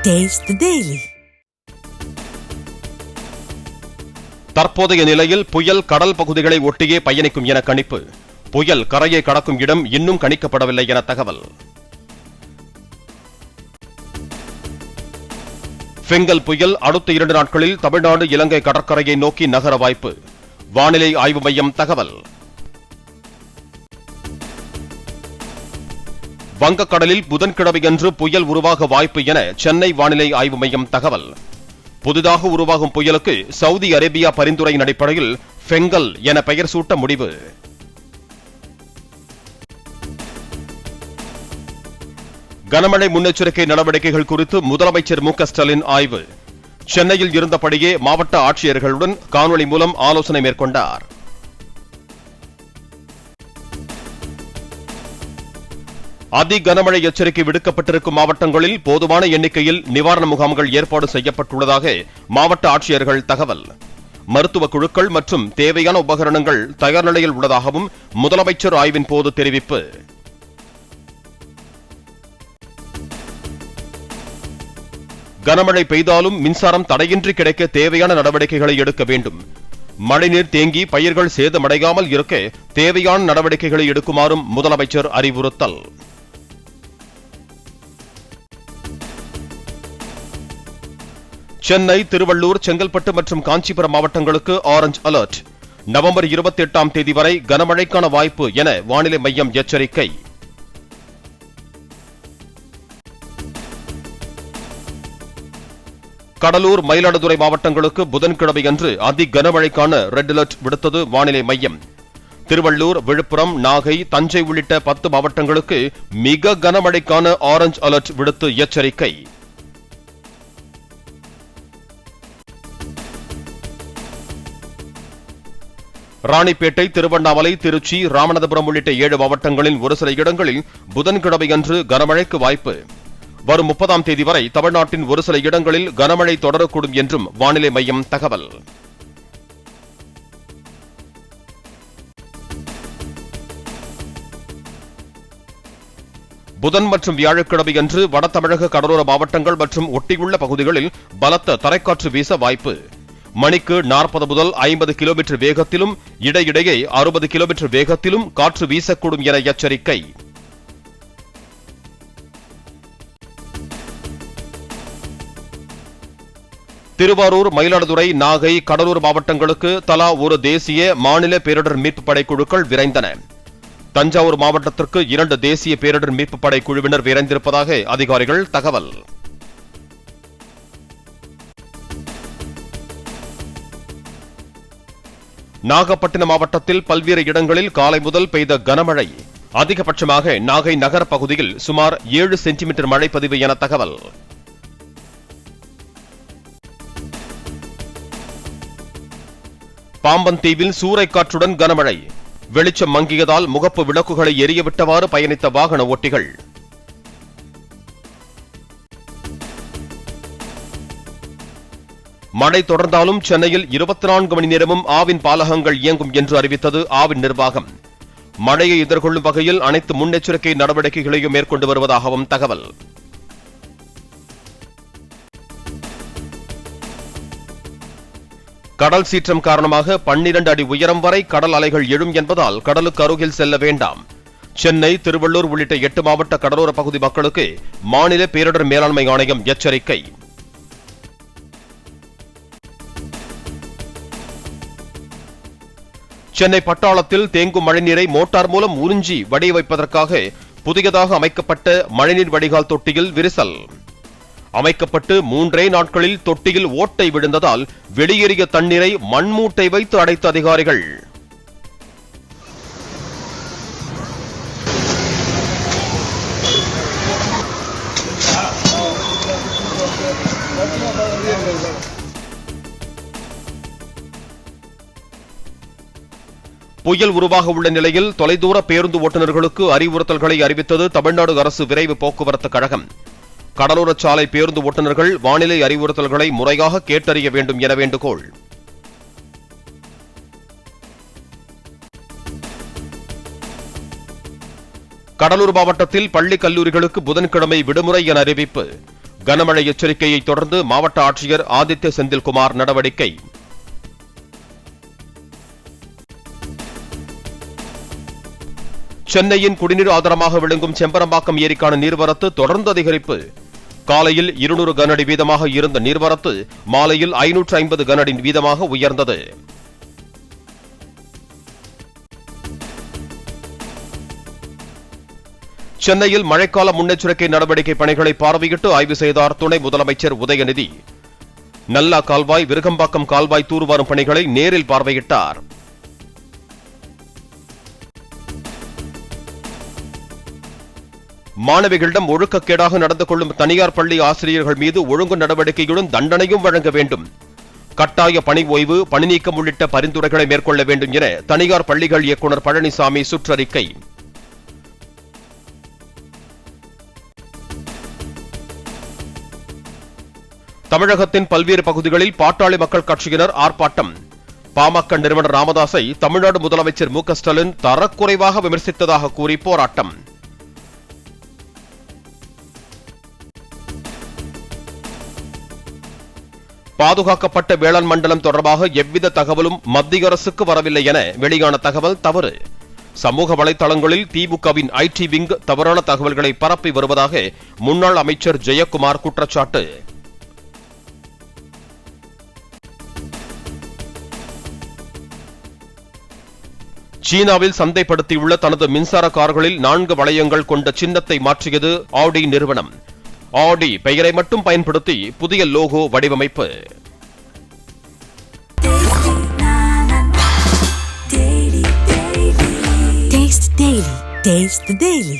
Taste the Daily. தற்போதைய நிலையில் புயல் கடல் பகுதிகளை ஒட்டியே பயணிக்கும் என கணிப்பு. புயல் கரையை கடக்கும் இடம் இன்னும் கணிக்கப்படவில்லை என தகவல். ஃபெங்கல் புயல் அடுத்த 2 நாட்களில் தமிழ்நாடு இலங்கை கடற்கரையை நோக்கி நகர வாய்ப்பு. வானிலை ஆய்வு மையம் தகவல். வங்கக்கடலில் புதன்கிழமையன்று புயல் உருவாக வாய்ப்பு என சென்னை வானிலை ஆய்வு மையம் தகவல். புதிதாக உருவாகும் புயலுக்கு சவுதி அரேபியா பரிந்துரையின் அடிப்படையில் ஃபெங்கல் என பெயர் சூட்ட முடிவு. கனமழை முன்னெச்சரிக்கை நடவடிக்கைகள் குறித்து முதலமைச்சர் மு க ஸ்டாலின் ஆய்வு. சென்னையில் இருந்தபடியே மாவட்ட ஆட்சியர்களுடன் காணொலி மூலம் ஆலோசனை மேற்கொண்டார். அதி கனமழை எச்சரிக்கை விடுக்கப்பட்டிருக்கும் மாவட்டங்களில் போதுமான எண்ணிக்கையில் நிவாரண முகாம்கள் ஏற்பாடு செய்யப்பட்டுள்ளதாக மாவட்ட ஆட்சியர்கள் தகவல். மருத்துவ குழுக்கள் மற்றும் தேவையான உபகரணங்கள் தயார் நிலையில் உள்ளதாகவும் முதலமைச்சர் ஆய்வின் போது தெரிவிப்பு. கனமழை பெய்தாலும் மின்சாரம் தடையின்றி கிடைக்க தேவையான நடவடிக்கைகளை எடுக்க வேண்டும். மழைநீர் தேங்கி பயிர்கள் சேதமடையாமல் இருக்க தேவையான நடவடிக்கைகளை எடுக்குமாறும் முதலமைச்சர் அறிவுறுத்தல். சென்னை, திருவள்ளூர், செங்கல்பட்டு மற்றும் காஞ்சிபுரம் மாவட்டங்களுக்கு ஆரஞ்ச் அலர்ட். நவம்பர் 28ஆம் தேதி வரை கனமழைக்கான வாய்ப்பு என வானிலை மையம் எச்சரிக்கை. கடலூர், மயிலாடுதுறை மாவட்டங்களுக்கு புதன்கிழமையன்று அதி கனமழைக்கான ரெட் அலர்ட் விடுத்தது வானிலை மையம். திருவள்ளூர், விழுப்புரம், நாகை, தஞ்சை உள்ளிட்ட 10 மாவட்டங்களுக்கு மிக கனமழைக்கான ஆரஞ்ச் அலர்ட் விடுத்து எச்சரிக்கை. ராணிப்பேட்டை, திருவண்ணாமலை, திருச்சி, ராமநாதபுரம் உள்ளிட்ட 7 மாவட்டங்களில் ஒரு சில இடங்களில் புதன்கிழமையன்று கனமழைக்கு வாய்ப்பு. வரும் 30ஆம் தேதி வரை தமிழ்நாட்டின் ஒரு சில இடங்களில் கனமழை தொடரக்கூடும் என்றும் வானிலை மையம் தகவல். புதன் மற்றும் வியாழக்கிழமையன்று வட தமிழக கடலோர மாவட்டங்கள் மற்றும் ஒட்டியுள்ள பகுதிகளில் பலத்த தரைக்காற்று வீச வாய்ப்பு. மணிக்கு 40 முதல் 50 கிலோமீட்டர் வேகத்திலும் இடையிடையே 60 கிலோமீட்டர் வேகத்திலும் காற்று வீசக்கூடும் என எச்சரிக்கை. திருவாரூர், மயிலாடுதுறை, நாகை, கடலூர் மாவட்டங்களுக்கு தலா ஒரு தேசிய மாநில பேரிடர் மீட்பு படை குழுக்கள் விரைந்தன. தஞ்சாவூர் மாவட்டத்திற்கு 2 தேசிய பேரிடர் மீட்பு படை குழுவினர் விரைந்திருப்பதாக அதிகாரிகள் தகவல். நாகப்பட்டினம் மாவட்டத்தில் பல்வேறு இடங்களில் காலை முதல் பெய்த கனமழை. அதிகபட்சமாக நாகை நகர பகுதியில் சுமார் 7 சென்டிமீட்டர் மழை பதிவு என தகவல். பாம்பன் தீவில் சூறைக்காற்றுடன் கனமழை. வெளிச்சம் மங்கியதால் முகப்பு விளக்குகளை எரியவிட்டவாறு பயணித்த வாகன ஓட்டிகள். மழை தொடர்ந்தாலும் சென்னையில் 24 மணி நேரமும் ஆவின் பாலகங்கள் இயங்கும் என்று அறிவித்தது ஆவின் நிர்வாகம். மழையை எதிர்கொள்ளும் வகையில் அனைத்து முன்னெச்சரிக்கை நடவடிக்கைகளையும் மேற்கொண்டு வருவதாகவும் தகவல். கடல் சீற்றம் காரணமாக 12 அடி உயரம் வரை கடல் அலைகள் எழும் என்பதால் கடலுக்கு அருகில் செல்ல வேண்டாம். சென்னை, திருவள்ளூர் உள்ளிட்ட 8 மாவட்ட கடலோர பகுதி மக்களுக்கு மாநில பேரிடர் மேலாண்மை ஆணையம் எச்சரிக்கை. சென்னை பட்டாளத்தில் தேங்கும் மழைநீரை மோட்டார் மூலம் உறிஞ்சி வடிய வைப்பதற்காக புதியதாக அமைக்கப்பட்ட மழைநீர் வடிகால் தொட்டியில் விரிசல். அமைக்கப்பட்டு 3 நாட்களில் தொட்டியில் ஓட்டை விழுந்ததால் வெளியேறிய தண்ணீரை மண்மூட்டை வைத்து அடைத்த அதிகாரிகள். புயல் உருவாக உள்ள நிலையில் தொலைதூர பேருந்து ஓட்டுநர்களுக்கு அறிவுறுத்தல்களை அறிவித்தது தமிழ்நாடு அரசு விரைவு போக்குவரத்து கழகம். கடலோர சாலை பேருந்து ஓட்டுநர்கள் வானிலை அறிவுறுத்தல்களை முறையாக கேட்டறிய வேண்டும் என வேண்டுகோள். கடலூர் மாவட்டத்தில் பள்ளி கல்லூரிகளுக்கு புதன்கிழமை விடுமுறை என அறிவிப்பு. கனமழை எச்சரிக்கையை தொடர்ந்து மாவட்ட ஆட்சியர் ஆதித்ய செந்தில்குமார் நடவடிக்கை. சென்னையின் குடிநீர் ஆதாரமாக விளங்கும் செம்பரம்பாக்கம் ஏரிக்கான நீர்வரத்து தொடர்ந்து அதிகரிப்பு. காலையில் 200 கனஅடி வீதமாக இருந்த நீர்வரத்து மாலையில் 550 கனஅடி வீதமாக உயர்ந்தது. சென்னையில் மழைக்கால முன்னெச்சரிக்கை நடவடிக்கை பணிகளை பார்வையிட்டு ஆய்வு செய்தார் துணை முதலமைச்சர் உதயநிதி. நல்லா கால்வாய், விருகம்பாக்கம் கால்வாய் தூர்வாரும் பணிகளை நேரில் பார்வையிட்டார். மாணவிகளிடம் ஒழுக்கக்கேடாக நடந்து கொள்ளும் தனியார் பள்ளி ஆசிரியர்கள் மீது ஒழுங்கு நடவடிக்கையுடன் தண்டனையும் வழங்க வேண்டும். கட்டாய பணி ஓய்வு, பணி நீக்கம் உள்ளிட்ட பரிந்துரைகளை மேற்கொள்ள வேண்டும் என தனியார் பள்ளிகள் இயக்குநர் பழனிசாமி சுற்றறிக்கை. தமிழகத்தின் பல்வேறு பகுதிகளில் பாட்டாளி மக்கள் கட்சியினர் ஆர்ப்பாட்டம். பாமக நிறுவனர் ராமதாஸை தமிழ்நாடு முதலமைச்சர் மு க ஸ்டாலின் தரக்குறைவாக விமர்சித்ததாக கூறி போராட்டம். பாதுகாக்கப்பட்ட வேளாண் மண்டலம் தொடர்பாக எவ்வித தகவலும் மத்திய அரசுக்கு வரவில்லை என வெளியான தகவல் தவறு. சமூக வலைதளங்களில் திமுகவின் ஐடி விங் தவறான தகவல்களை பரப்பி வருவதாக முன்னாள் அமைச்சர் ஜெயக்குமார் குற்றச்சாட்டு. சீனாவில் சந்தைப்படுத்தியுள்ள தனது மின்சார கார்களில் 4 வளையங்கள் கொண்ட சின்னத்தை மாற்றியது ஆடி நிறுவனம். ஆடி பெயரை மட்டும் பயன்படுத்தி புதிய லோகோ வடிவமைப்பு. Taste the Daily.